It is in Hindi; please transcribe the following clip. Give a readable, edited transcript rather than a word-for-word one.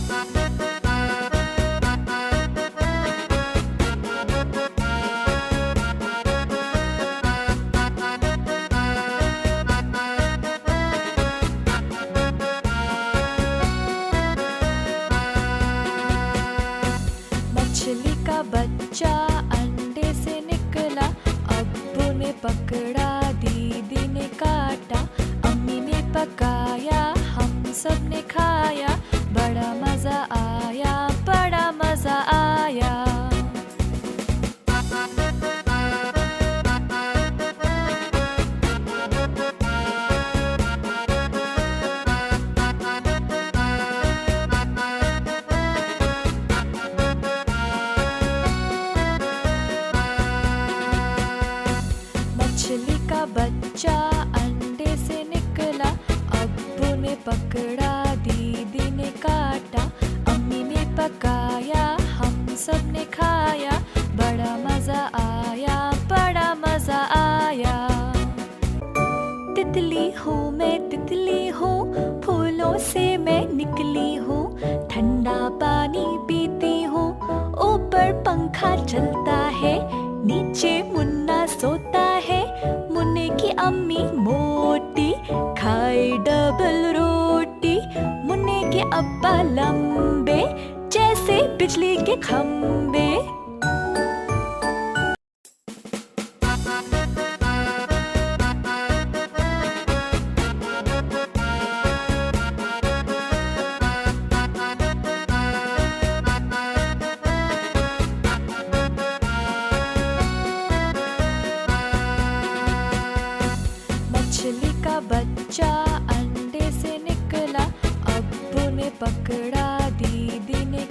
मछली का बच्चा अंडे से निकला, अब्बू ने पकड़ा, दीदी ने काटा, अम्मी ने पकाया, हम सब ने खाया, बड़ा मजा आया, बड़ा मजा आया। मछली का बच्चा अंडे से निकला, अब्बू ने पकड़ा, दीदी ने काटा, अम्मी ने पकाया, हम सब ने खाया, बड़ा मजा आया, बड़ा मजा आया। तितली हूँ मैं, तितली हूँ, फूलों से मैं निकली हूँ, ठंडा पानी पीती हूँ, ऊपर पंखा चलता है, नीचे मुन्ना सोता है, मुन्ने की अम्मी मोटी खाए डबल रोटी, मुन्ने के अब्बा लंबे जैसे बिजली के खंबे। मछली का बच्चा अंडे से निकला, अब्बू ने पकड़ा, दीदी ने